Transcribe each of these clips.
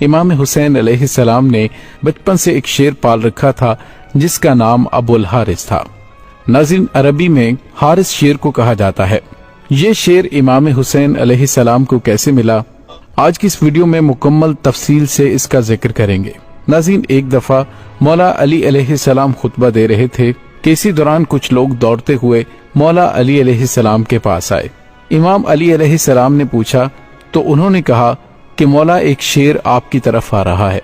امام حسین علیہ السلام نے بچپن سے ایک شیر پال رکھا تھا جس کا نام ابو الحارث تھا۔ ناظرین، عربی میں حارث شیر کو کہا جاتا ہے۔ یہ شیر امام حسین علیہ السلام کو کیسے ملا، آج کی اس ویڈیو میں مکمل تفصیل سے اس کا ذکر کریں گے۔ ناظرین، ایک دفعہ مولا علی علیہ السلام خطبہ دے رہے تھے کہ اسی دوران کچھ لوگ دوڑتے ہوئے مولا علی علیہ السلام کے پاس آئے۔ امام علی علیہ السلام نے پوچھا تو انہوں نے کہا کہ مولا ایک شیر آپ کی طرف آ رہا ہے۔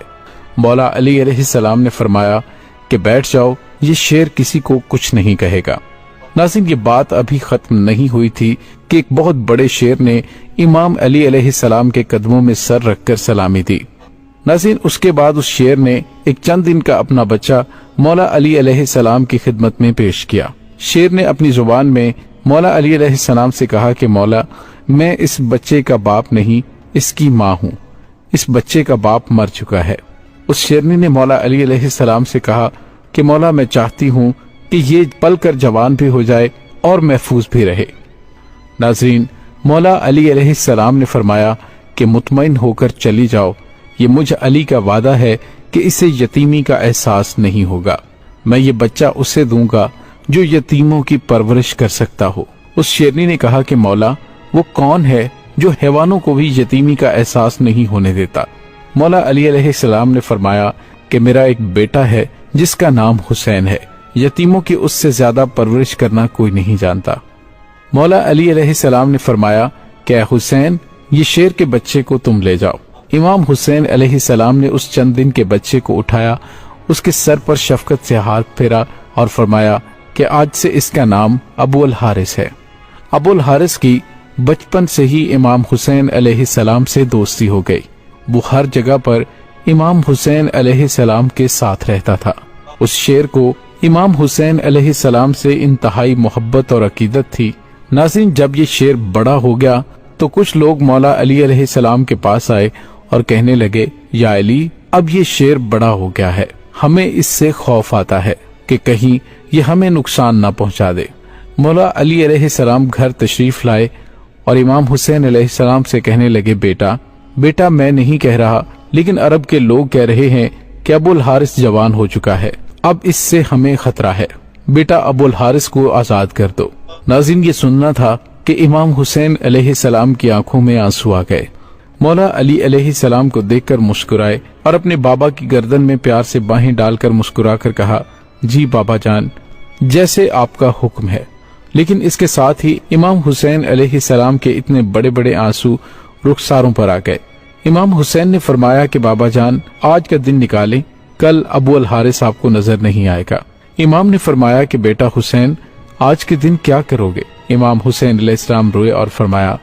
مولا علی علیہ السلام نے فرمایا کہ بیٹھ جاؤ، یہ شیر کسی کو کچھ نہیں کہے گا۔ ناظرین، یہ بات ابھی ختم نہیں ہوئی تھی کہ ایک بہت بڑے شیر نے امام علی علیہ السلام کے قدموں میں سر رکھ کر سلامی دی۔ ناظرین، اس کے بعد اس شیر نے ایک چند دن کا اپنا بچہ مولا علی علیہ السلام کی خدمت میں پیش کیا۔ شیر نے اپنی زبان میں مولا علی علیہ السلام سے کہا کہ مولا، میں اس بچے کا باپ نہیں، اس کی ماں ہوں، اس بچے کا باپ مر چکا ہے۔ اس شیرنی نے مولا علی علیہ السلام سے کہا کہ مولا، میں چاہتی ہوں کہ یہ پل کر جوان بھی ہو جائے اور محفوظ بھی رہے۔ ناظرین، مولا علی علیہ السلام نے فرمایا کہ مطمئن ہو کر چلی جاؤ، یہ مجھ علی کا وعدہ ہے کہ اسے یتیمی کا احساس نہیں ہوگا۔ میں یہ بچہ اسے دوں گا جو یتیموں کی پرورش کر سکتا ہو۔ اس شیرنی نے کہا کہ مولا، وہ کون ہے جو حیوانوں کو بھی یتیمی کا احساس نہیں ہونے دیتا؟ مولا علی علیہ السلام نے فرمایا کہ میرا ایک بیٹا ہے جس کا نام حسین ہے، یتیموں کی اس سے زیادہ پرورش کرنا کوئی نہیں جانتا۔ مولا علی علیہ السلام نے فرمایا کہ اے حسین، یہ شیر کے بچے کو تم لے جاؤ۔ امام حسین علیہ السلام نے اس چند دن کے بچے کو اٹھایا، اس کے سر پر شفقت سے ہاتھ پھیرا اور فرمایا کہ آج سے اس کا نام ابو الحارث ہے۔ ابو الحارث کی بچپن سے ہی امام حسین علیہ السلام سے دوستی ہو گئی۔ وہ ہر جگہ پر امام حسین علیہ السلام کے ساتھ رہتا تھا۔ اس شیر کو امام حسین علیہ السلام سے انتہائی محبت اور عقیدت تھی۔ ناظرین، جب یہ شیر بڑا ہو گیا تو کچھ لوگ مولا علی علیہ السلام کے پاس آئے اور کہنے لگے، یا علی، اب یہ شیر بڑا ہو گیا ہے، ہمیں اس سے خوف آتا ہے کہ کہیں یہ ہمیں نقصان نہ پہنچا دے۔ مولا علی علیہ السلام گھر تشریف لائے اور امام حسین علیہ السلام سے کہنے لگے، بیٹا میں نہیں کہہ رہا، لیکن عرب کے لوگ کہہ رہے ہیں کہ ابو الحارث جوان ہو چکا ہے، اب اس سے ہمیں خطرہ ہے، بیٹا ابو الحارث کو آزاد کر دو۔ ناظرین، یہ سننا تھا کہ امام حسین علیہ السلام کی آنکھوں میں آنسو آ گئے۔ مولا علی علیہ السلام کو دیکھ کر مسکرائے اور اپنے بابا کی گردن میں پیار سے باہیں ڈال کر مسکرا کر کہا، جی بابا جان، جیسے آپ کا حکم ہے۔ لیکن اس کے ساتھ ہی امام حسین علیہ السلام کے اتنے بڑے بڑے آنسو رخساروں پر آ گئے۔ امام حسین نے فرمایا کہ بابا جان، آج کا دن نکالیں، کل ابو الحارث آپ کو نظر نہیں آئے گا۔ امام نے فرمایا کہ بیٹا حسین، آج کے دن کیا کرو گے؟ امام حسین علیہ السلام روئے اور فرمایا،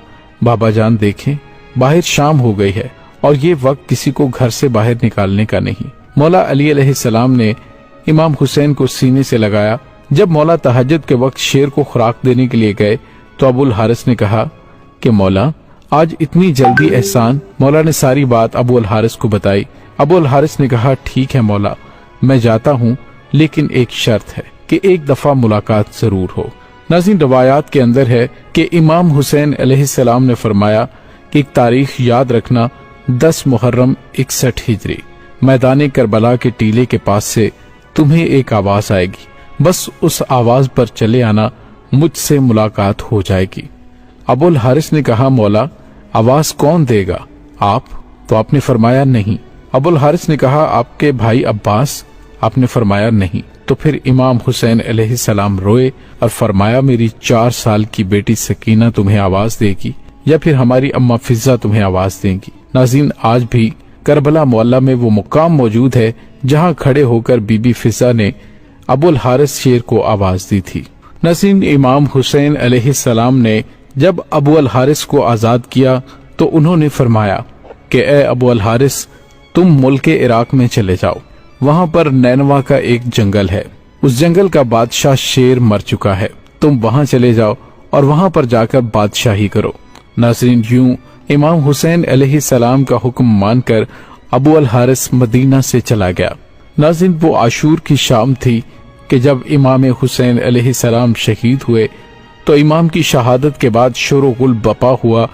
بابا جان دیکھیں، باہر شام ہو گئی ہے اور یہ وقت کسی کو گھر سے باہر نکالنے کا نہیں۔ مولا علی علیہ السلام نے امام حسین کو سینے سے لگایا۔ جب مولا تہجد کے وقت شیر کو خوراک دینے کے لیے گئے تو ابو الحارث نے کہا کہ مولا، آج اتنی جلدی احسان؟ مولا نے ساری بات ابو الحارث کو بتائی۔ ابو الحارث نے کہا، ٹھیک ہے مولا، میں جاتا ہوں، لیکن ایک شرط ہے کہ ایک دفعہ ملاقات ضرور ہو۔ ناظرین، روایات کے اندر ہے کہ امام حسین علیہ السلام نے فرمایا کہ ایک تاریخ یاد رکھنا، 10 محرم 61 ہجری، میدان کربلا کے ٹیلے کے پاس سے تمہیں ایک آواز آئے گی، بس اس آواز پر چلے آنا، مجھ سے ملاقات ہو جائے گی۔ ابو الحارث نے کہا، مولا، آواز کون دے گا، آپ؟ تو آپ نے فرمایا نہیں۔ ابو الحارث نے کہا، آپ کے بھائی عباس؟ آپ نے فرمایا نہیں۔ تو پھر امام حسین علیہ السلام روئے اور فرمایا، میری 4 سال کی بیٹی سکینہ تمہیں آواز دے گی یا پھر ہماری اماں فضہ تمہیں آواز دیں گی۔ ناظرین، آج بھی کربلا معلیٰ میں وہ مقام موجود ہے جہاں کھڑے ہو کر بی بی فضہ نے ابو الحارث شیر کو آواز دی تھی۔ ناظرین، امام حسین علیہ السلام نے جب ابو الحارث کو آزاد کیا تو انہوں نے فرمایا کہ اے ابو الحارث، تم ملک عراق میں چلے جاؤ، وہاں پر نینوا کا ایک جنگل ہے، اس جنگل کا بادشاہ شیر مر چکا ہے، تم وہاں چلے جاؤ اور وہاں پر جا کر بادشاہی کرو۔ ناظرین، یوں امام حسین علیہ السلام کا حکم مان کر ابو الحارث مدینہ سے چلا گیا۔ ناظرین، وہ عاشور کی شام تھی کہ جب امام حسین علیہ السلام شہید ہوئے تو امام کی شہادت کے بعد شور و غل بپا ہوا۔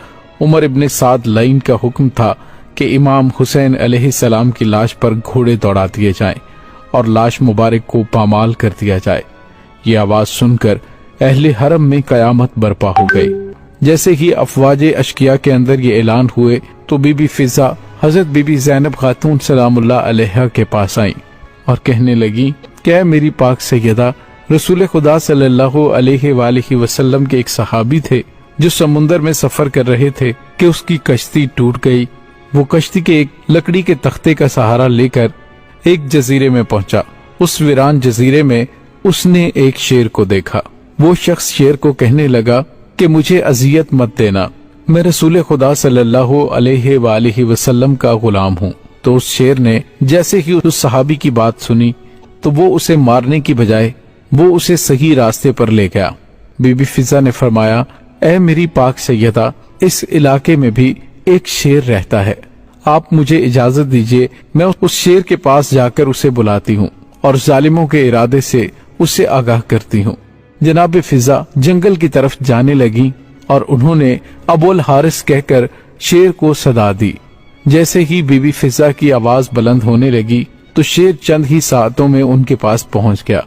عمر ابن سعد لعین کا حکم تھا کہ امام حسین علیہ السلام کی لاش پر گھوڑے دوڑا دیے جائیں اور لاش مبارک کو پامال کر دیا جائے۔ یہ آواز سن کر اہل حرم میں قیامت برپا ہو گئی۔ جیسے ہی افواج اشقیاء کے اندر یہ اعلان ہوئے تو بی بی فضا حضرت بی بی زینب خاتون سلام اللہ علیہا کے پاس آئیں اور کہنے لگی کہ اے میری پاک سیدہ، رسول خدا صلی اللہ علیہ وآلہ وسلم کے ایک صحابی تھے جو سمندر میں سفر کر رہے تھے کہ اس کی کشتی ٹوٹ گئی۔ وہ کشتی کے ایک لکڑی کے تختے کا سہارا لے کر ایک جزیرے میں پہنچا۔ اس ویران جزیرے میں اس نے ایک شیر کو دیکھا۔ وہ شخص شیر کو کہنے لگا کہ مجھے اذیت مت دینا، میں رسول خدا صلی اللہ علیہ وآلہ وسلم کا غلام ہوں۔ تو اس شیر نے جیسے ہی اس صحابی کی بات سنی تو وہ اسے مارنے کی بجائے وہ اسے صحیح راستے پر لے گیا۔ بی بی فضا نے فرمایا، اے میری پاک سیدہ، اس علاقے میں بھی ایک شیر رہتا ہے، آپ مجھے اجازت دیجئے میں اس شیر کے پاس جا کر اسے بلاتی ہوں اور ظالموں کے ارادے سے اسے آگاہ کرتی ہوں۔ جناب فضا جنگل کی طرف جانے لگی اور انہوں نے ابو الحارث کہہ کر شیر کو صدا دی۔ جیسے ہی بی بی فضا کی آواز بلند ہونے لگی تو شیر چند ہی ساعتوں میں ان کے پاس پہنچ گیا۔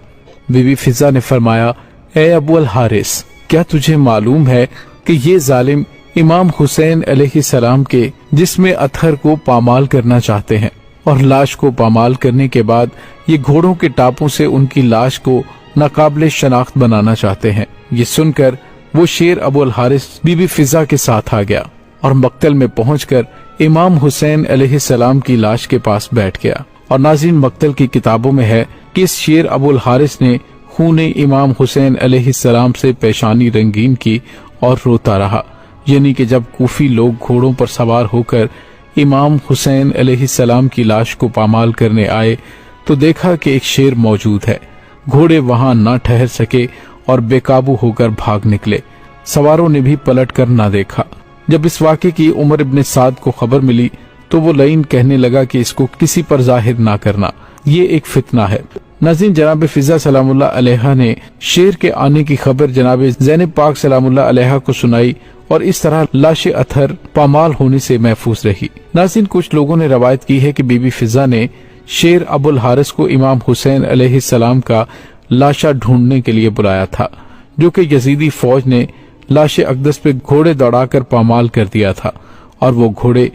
بی بی فضا نے فرمایا، اے ابو الحارث، کیا تجھے معلوم ہے کہ یہ ظالم امام حسین علیہ السلام کے جسم اطہر کو پامال کرنا چاہتے ہیں اور لاش کو پامال کرنے کے بعد یہ گھوڑوں کے ٹاپوں سے ان کی لاش کو ناقابل شناخت بنانا چاہتے ہیں۔ یہ سن کر وہ شیر ابو الحارث بی بی فضا کے ساتھ آ گیا اور مقتل میں پہنچ کر امام حسین علیہ السلام کی لاش کے پاس بیٹھ گیا۔ اور ناظرین، مقتل کی کتابوں میں ہے کہ اس شیر ابو الحارث نے خون امام حسین علیہ السلام سے پیشانی رنگین کی اور روتا رہا، یعنی کہ جب کوفی لوگ گھوڑوں پر سوار ہو کر امام حسین علیہ السلام کی لاش کو پامال کرنے آئے تو دیکھا کہ ایک شیر موجود ہے۔ گھوڑے وہاں نہ ٹھہر سکے اور بے قابو ہو کر بھاگ نکلے۔ سواروں نے بھی پلٹ کر نہ دیکھا۔ جب اس واقعے کی عمر ابن سعد کو خبر ملی تو وہ لعین کہنے لگا کہ اس کو کسی پر ظاہر نہ کرنا، یہ ایک فتنہ ہے۔ ناظرین، جناب فضا سلام اللہ علیہا نے شیر کے آنے کی خبر جناب زینب پاک سلام اللہ علیہا کو سنائی اور اس طرح لاش اطہر پامال ہونے سے محفوظ رہی۔ ناظرین، کچھ لوگوں نے روایت کی ہے کہ بی بی فضا نے شیر ابو الحارث کو امام حسین علیہ السلام کا لاشا ڈھونڈنے کے لیے بلایا تھا، جو کہ یزیدی فوج نے لاش اقدس پہ گھوڑے دوڑا کر پامال کر دیا تھا، اور وہ گھوڑے